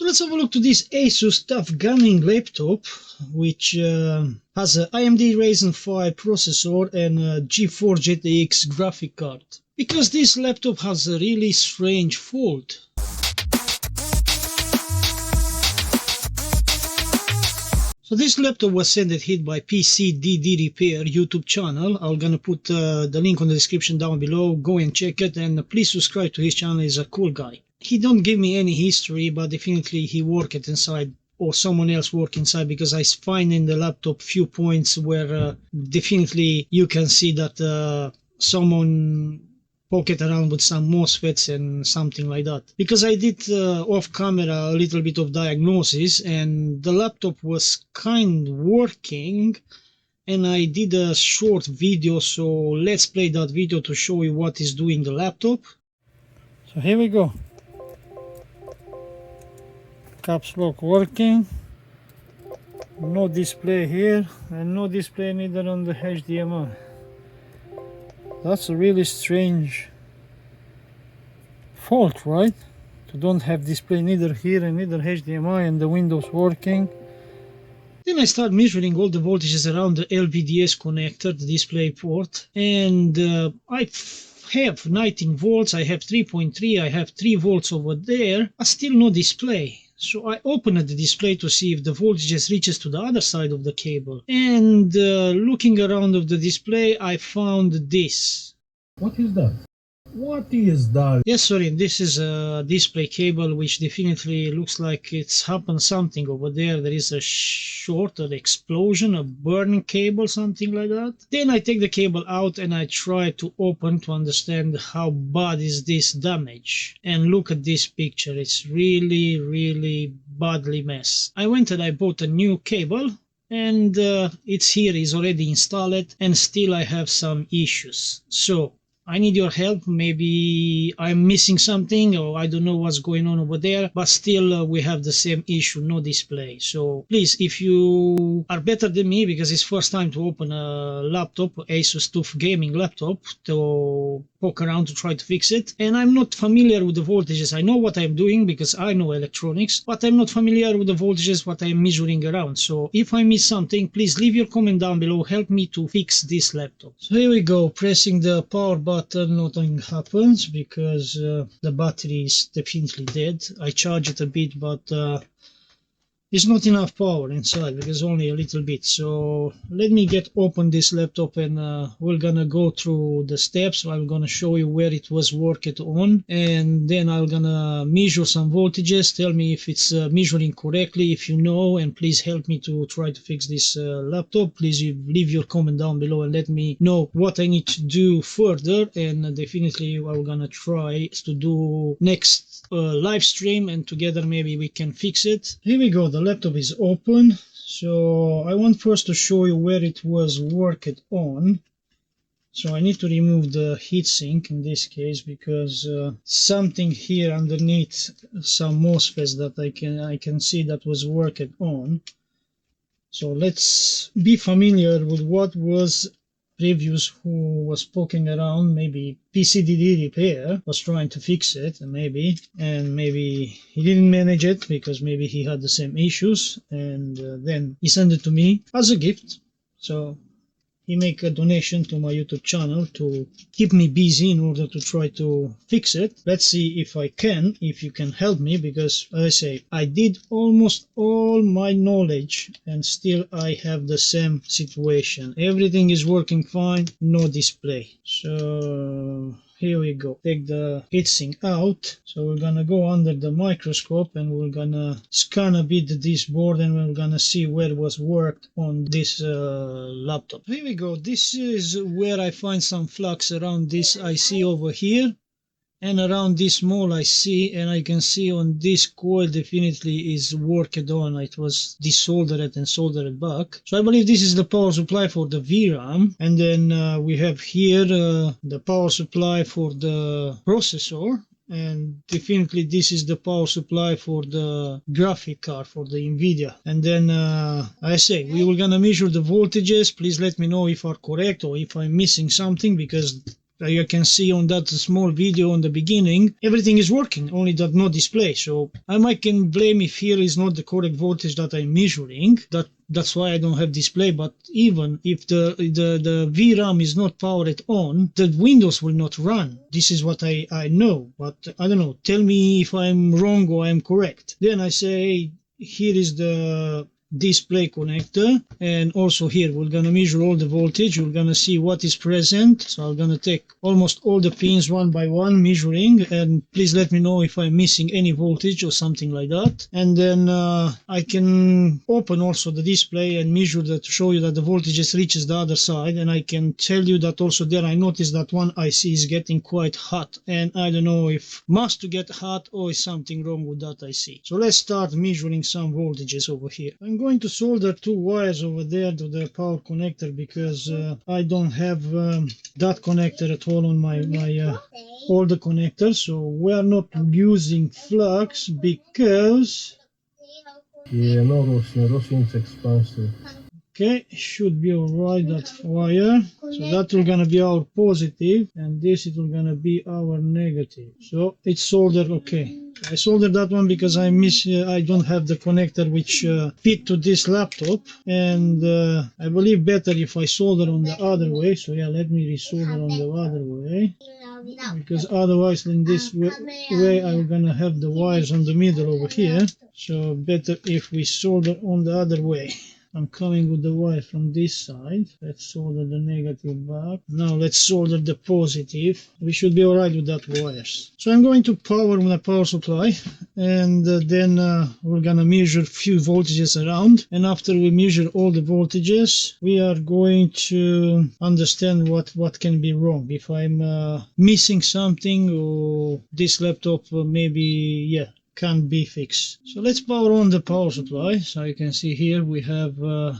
So let's have a look to this Asus tough gaming laptop, which has a AMD Ryzen 5 processor and a GeForce GTX graphic card. Because this laptop has a really strange fault. So this laptop was sent and hit by PCDD Repair YouTube channel. I'm gonna put the link on the description down below. Go and check it, and please subscribe to his channel. He's a cool guy. He don't give me any history, but definitely he worked inside or someone else worked inside, because I find in the laptop few points where definitely you can see that someone poked around with some MOSFETs and something like that. Because I did off camera a little bit of diagnosis, and the laptop was kind working, and I did a short video, so let's play that video to show you what is doing the laptop. So here we go. Caps lock working. No display here, and no display neither on the HDMI. That's a really strange fault, right? To don't have display neither here and neither HDMI, and the Windows working. Then I start measuring all the voltages around the LVDS connector, the display port, and I have 19 volts, I have 3.3, I have 3 volts over there, but still no display. So I opened the display to see if the voltages reaches to the other side of the cable. And looking around of the display, I found this. What is that? What is that? Yes, sorry, this is a display cable, which definitely looks like it's happened something over there. There is a short, an explosion, a burning cable, something like that. Then I take the cable out and I try to open to understand how bad is this damage. And look at this picture. It's really badly messed. I went and I bought a new cable, and it's here, it's already installed, and still I have some issues. So I need your help. Maybe I'm missing something, or I don't know what's going on over there, but still we have the same issue, no display. So please, if you are better than me, because it's first time to open a laptop, Asus TUF gaming laptop, to poke around to try to fix it, and I'm not familiar with the voltages. I know what I'm doing because I know electronics, but I'm not familiar with the voltages what I'm measuring around. So if I miss something, please leave your comment down below, help me to fix this laptop. So here we go, pressing the power button, nothing happens because the battery is definitely dead. I charge it a bit, but there's not enough power inside because only a little bit. So let me open this laptop, and we're gonna go through the steps. I'm gonna show you where it was worked on, and then I'm gonna measure some voltages. Tell me if it's measuring correctly, if you know, and please help me to try to fix this laptop. Please leave your comment down below and let me know what I need to do further, and definitely I'm gonna try to do next live stream, and together maybe we can fix it. Here we go, the laptop is open. So I want first to show you where it was worked on. So I need to remove the heatsink in this case, because something here underneath, some MOSFETs that I can see that was worked on. So let's be familiar with what was previous who was poking around. Maybe PCDD Repair was trying to fix it, and maybe he didn't manage it because maybe he had the same issues, and then he sent it to me as a gift. So he make a donation to my YouTube channel to keep me busy in order to try to fix it. Let's see if you can help me, because as I say, I did almost all my knowledge and still I have the same situation. Everything is working fine, no display. So here we go. Take the heatsink out. So we're gonna go under the microscope and we're gonna scan a bit this board, and we're gonna see where was worked on this laptop. Here we go. This is where I find some flux around this IC over here, and around this small IC, and I can see on this coil definitely is worked on. It was desoldered and soldered back. So I believe this is the power supply for the VRAM, and then we have here the power supply for the processor, and definitely this is the power supply for the graphic card, for the NVIDIA. And then I say we were gonna measure the voltages. Please let me know if are correct or if I'm missing something, because Like you can see on that small video on the beginning, everything is working, only that no display. So I can blame if here is not the correct voltage that I'm measuring. That's why I don't have display. But even if the VRAM is not powered on, the Windows will not run. This is what I know. But I don't know. Tell me if I'm wrong or I'm correct. Then I say, here is the display connector, and also here we're gonna measure all the voltage. We're gonna see what is present. So I'm gonna take almost all the pins one by one, measuring, and please let me know if I'm missing any voltage or something like that. And then I can open also the display and measure that to show you that the voltage reaches the other side. And I can tell you that also there I noticed that one IC is getting quite hot, and I don't know if must to get hot or is something wrong with that IC. So let's start measuring some voltages over here. I'm going to solder two wires over there to the power connector because I don't have that connector at all on my older connector. So we are not using flux because Yeah, no Russian. Russian's expensive. okay, should be alright, that wire. So that will gonna be our positive, and this it will gonna be our negative. So it's soldered okay. I soldered that one because I don't have the connector which fit to this laptop, and I believe better if I solder on the other way. So yeah, let me resolder on the other way, because otherwise in this way I'm gonna have the wires on the middle over here. So better if we solder on the other way. I'm coming with the wire from this side. Let's solder the negative back. Now let's solder the positive. We should be alright with that wires. So I'm going to power my power supply, and then we're gonna measure few voltages around. And after we measure all the voltages, we are going to understand what can be wrong. If I'm missing something, or this laptop maybe can't be fixed. So let's power on the power supply. So you can see here we have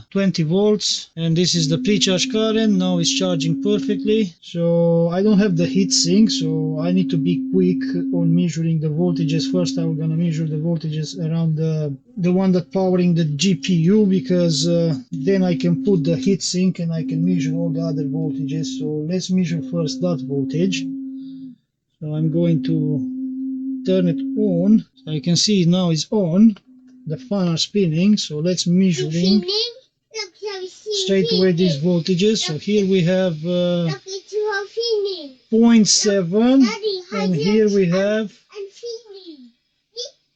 20 volts, and this is the pre-charge current. Now it's charging perfectly. So I don't have the heatsink, so I need to be quick on measuring the voltages. First I'm gonna measure the voltages around the one that powering the GPU, because then I can put the heatsink and I can measure all the other voltages. So let's measure first that voltage. So I'm going to turn it on. So you can see now it's on. The fan are spinning. So let's measuring straight away these voltages. So here we have 0.7, and here we have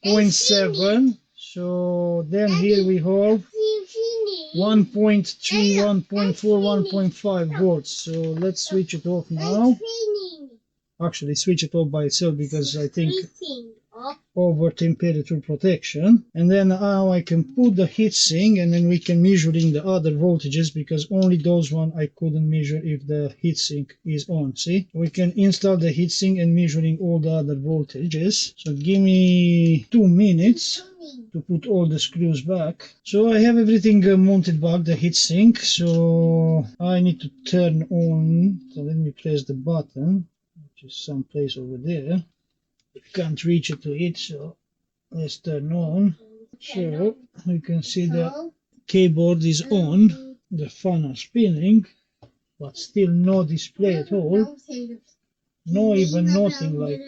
0.7. So then here we have 1.3, 1.4, 1.5 volts. So let's switch it off now. Actually switch it off by itself because I think over temperature protection. And then now I can put the heatsink, and then we can measure in the other voltages, because only those one I couldn't measure if the heatsink is on. See, we can install the heatsink and measuring all the other voltages. So give me 2 minutes to put all the screws back. So I have everything mounted back, the heatsink. So I need to turn on. So let me press the button, which is someplace over there. Can't reach it to it, so let's turn on. So you can see the keyboard is on, the fan are spinning, but still no display at all. No, even nothing, like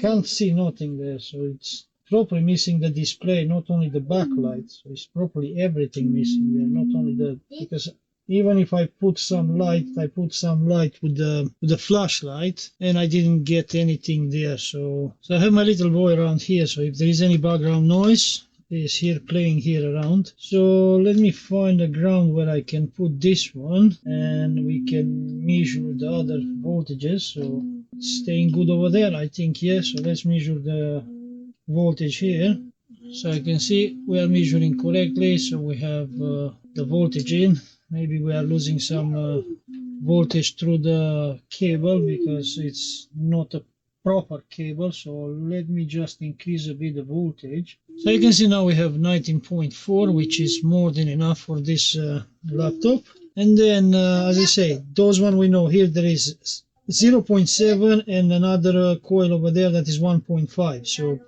can't see nothing there. So it's properly missing the display, not only the backlight. So it's properly everything missing there, not only the, because even if I put some light, I put some light with the flashlight, and I didn't get anything there. So I have my little boy around here, so if there is any background noise, he is here playing here around. So let me find a ground where I can put this one, and we can measure the other voltages. So it's staying good over there, I think, yes. So let's measure the voltage here. So I can see we are measuring correctly. So we have the voltage in. Maybe we are losing some voltage through the cable because it's not a proper cable. So let me just increase a bit the voltage. So you can see now we have 19.4, which is more than enough for this laptop. And then, as I say, those one we know here there is 0.7 and another coil over there that is 1.5. So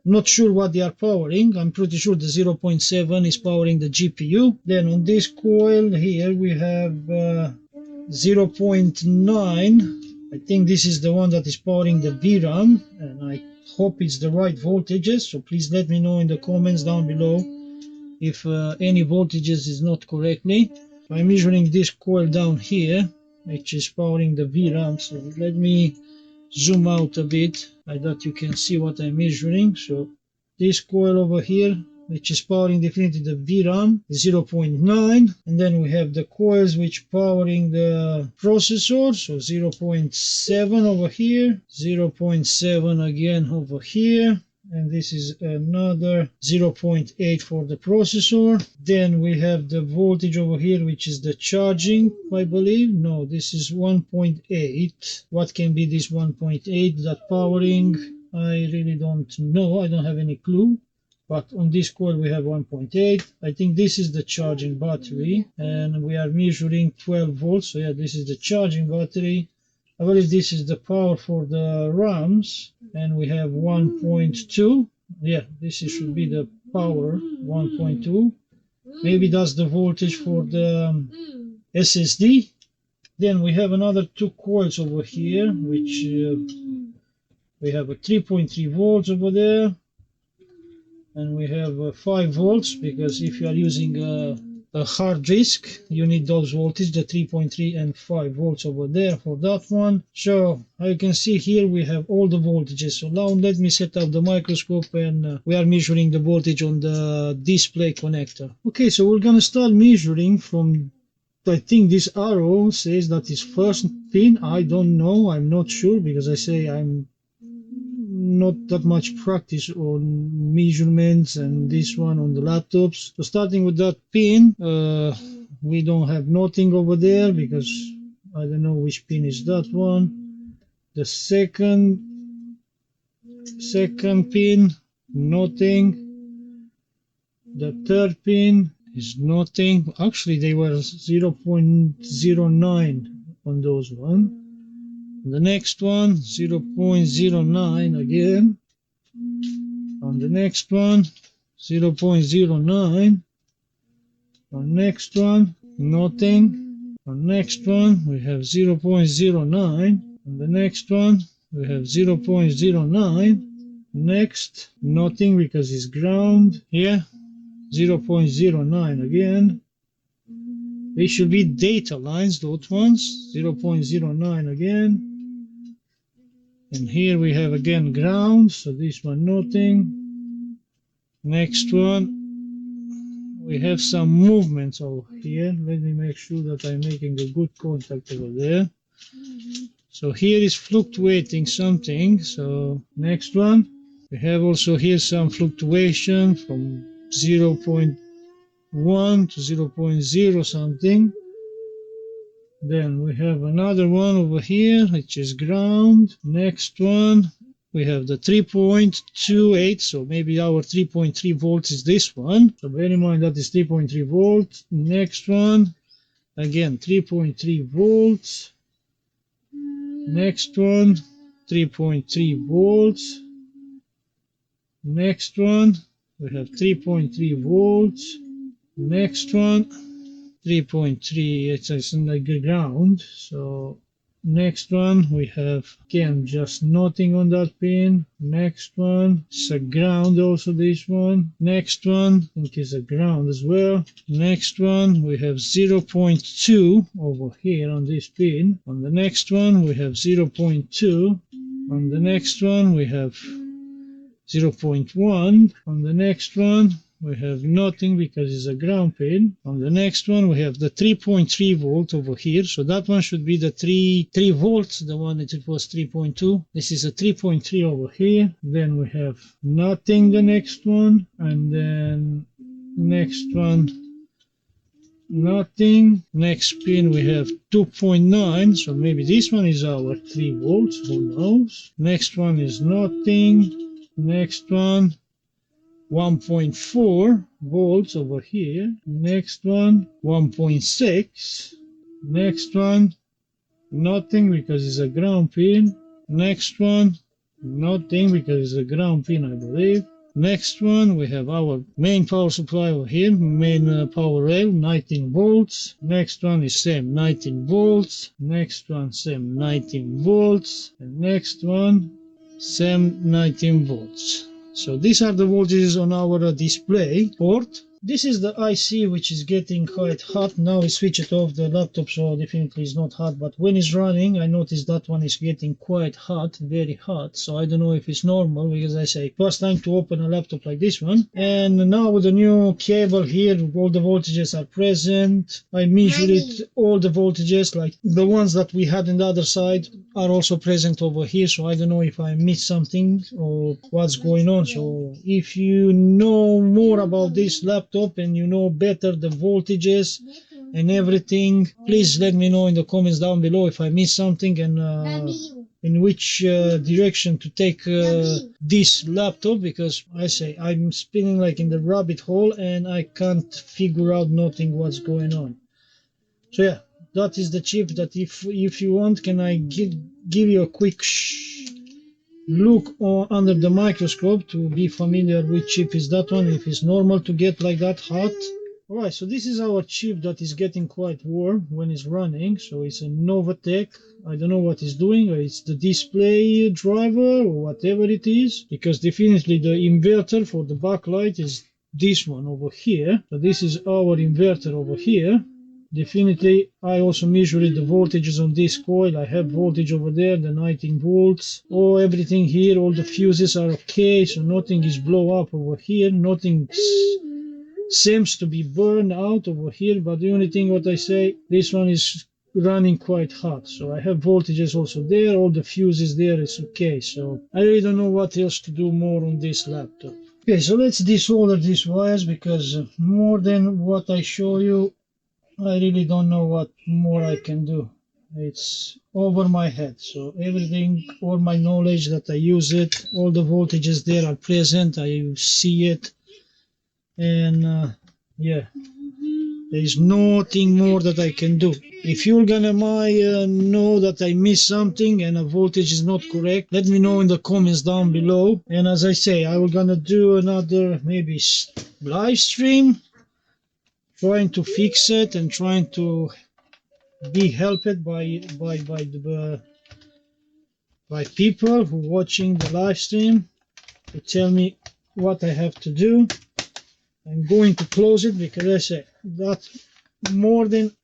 not sure what they are powering. I'm pretty sure the 0.7 is powering the GPU. Then on this coil here we have 0.9 I think this is the one that is powering the VRAM, and I hope it's the right voltages, so please let me know in the comments down below if any voltages is not correctly. I'm measuring this coil down here, which is powering the VRAM, so let me zoom out a bit so that you can see what I'm measuring. So this coil over here, which is powering definitely the VRAM, 0.9, and then we have the coils which powering the processor, so 0.7 over here, 0.7 again over here, and this is another 0.8 for the processor. Then we have the voltage over here, which is the charging, I believe. No, this is 1.8. What can be this 1.8 that powering? I really don't know. I don't have any clue. But on this coil we have 1.8. I think this is the charging battery, and we are measuring 12 volts. So yeah, this is the charging battery. I believe this is the power for the RAMs, and we have 1.2. Yeah, this should be the power, 1.2. Maybe that's the voltage for the SSD. Then we have another two coils over here, which we have a 3.3 volts over there, and we have 5 volts, because if you are using a hard disk, you need those voltage, the 3.3 and 5 volts over there for that one. So you can see here we have all the voltages. So now let me set up the microscope, and we are measuring the voltage on the display connector. Okay, so we're gonna start measuring from, I think this arrow says that is first pin. I don't know, I'm not sure, because I say I'm not that much practice on measurements and this one on the laptops. So starting with that pin, we don't have nothing over there because I don't know which pin is that one. The second pin, nothing. The third pin is nothing. Actually they were 0.09 on those one. The next one, 0.09 again. On the next one, 0.09. On next one, nothing. On next one, we have 0.09. On the next one, we have 0.09. Next, nothing because it's ground. Here, 0.09 again. They should be data lines, those ones, 0.09 again. And here we have again ground, so this one nothing. Next one, we have some movements over here. Let me make sure that I'm making a good contact over there. So here is fluctuating something. So next one, we have also here some fluctuation from 0.1 to 0.0 something. Then we have another one over here, which is ground. Next one, we have the 3.28, so maybe our 3.3 volts is this one. So bear in mind that is 3.3 volts. Next one, again 3.3 volts. Next one, 3.3 volts. Next one, we have 3.3 volts. Next one, 3.3, it's like the ground. So next one we have again just nothing on that pin. Next one is a ground, also this one. Next one I think is a ground as well. Next one we have 0.2 over here on this pin. On the next one we have 0.2. On the next one we have 0.1. On the next one we have nothing because it's a ground pin. On the next one we have the 3.3 volt over here, so that one should be the 3 volts, the one that it was 3.2. This is a 3.3 over here. Then we have nothing, the next one, and then next one nothing. Next pin we have 2.9, so maybe this one is our 3 volts, who knows. Next one is nothing. Next one 1.4 volts over here. Next one 1.6. Next one nothing because it's a ground pin. Next one nothing because it's a ground pin, I believe. Next one, we have our main power supply over here, main power rail, 19 volts. Next one is same 19 volts. Next one, same 19 volts. And next one, same 19 volts. So these are the voltages on our display port. This is the IC which is getting quite hot. Now we switch it off the laptop, so definitely it's not hot. But when it's running, I notice that one is getting quite hot, very hot. So I don't know if it's normal, because I say first time to open a laptop like this one. And now with the new cable here, all the voltages are present. I measured it, all the voltages, like the ones that we had on the other side, are also present over here. So I don't know if I missed something or what's going on. So if you know more about this laptop and you know better the voltages and everything, please let me know in the comments down below if I missed something and in which direction to take this laptop, because I say I'm spinning like in the rabbit hole and I can't figure out nothing what's going on. So yeah, that is the chip that if you want, can I give you a quick look under the microscope to be familiar with chip is that one, if it's normal to get like that hot. Alright, so this is our chip that is getting quite warm when it's running. So it's a Novatech. I don't know what it's doing, or it's the display driver or whatever it is, because definitely the inverter for the backlight is this one over here. So this is our inverter over here. Definitely, I also measured the voltages on this coil. I have voltage over there, the 19 volts. Oh, everything here, all the fuses are okay, so nothing is blow up over here. Nothing seems to be burned out over here, but the only thing what I say, this one is running quite hot. So I have voltages also there, all the fuses there is okay. So I really don't know what else to do more on this laptop. Okay, so let's desolder these wires, because more than what I show you, I really don't know what more I can do. It's over my head. So everything, all my knowledge that I use it, all the voltages there are present. I see it. And yeah, there is nothing more that I can do. If you're gonna know that I missed something and a voltage is not correct, let me know in the comments down below. And as I say, I will gonna do another maybe live stream, trying to fix it and trying to be helped by people who watching the live stream to tell me what I have to do. I'm going to close it, because I say that more than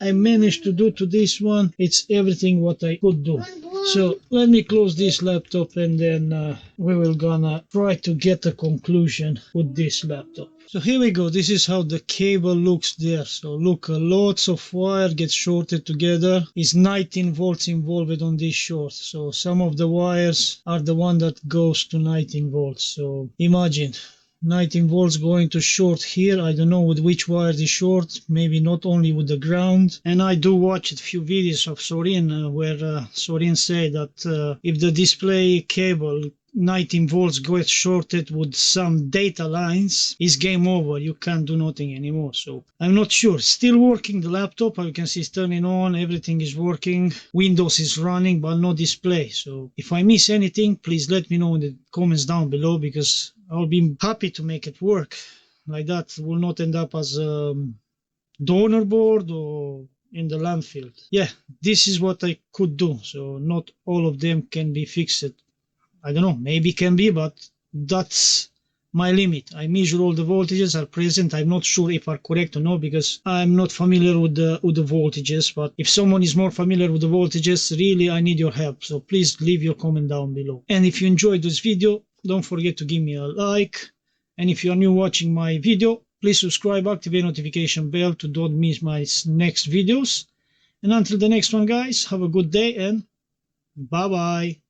I managed to do to this one, it's everything what I could do. So let me close this laptop, and then we will gonna try to get a conclusion with this laptop. So here we go. This is how the cable looks there. So look, lots of wire gets shorted together. It's 19 volts involved on this short. So some of the wires are the one that goes to 19 volts. So imagine 19 volts going to short here. I don't know with which wire is short, maybe not only with the ground. And I do watch a few videos of Sorin where Sorin said that if the display cable 19 volts gets shorted with some data lines, it's game over. You can't do nothing anymore. So I'm not sure. Still working the laptop. You can see it's turning on. Everything is working. Windows is running, but no display. So if I miss anything, please let me know in the comments down below, because I'll be happy to make it work. Like that will not end up as a donor board or in the landfill. Yeah, this is what I could do. So not all of them can be fixed. I don't know, maybe can be, but that's my limit. I measure all the voltages are present. I'm not sure if are correct or not, because I'm not familiar with the voltages. But if someone is more familiar with the voltages, really I need your help. So please leave your comment down below. And if you enjoyed this video, don't forget to give me a like. And if you are new watching my video, please subscribe, activate notification bell to don't miss my next videos. And until the next one, guys, have a good day and bye bye.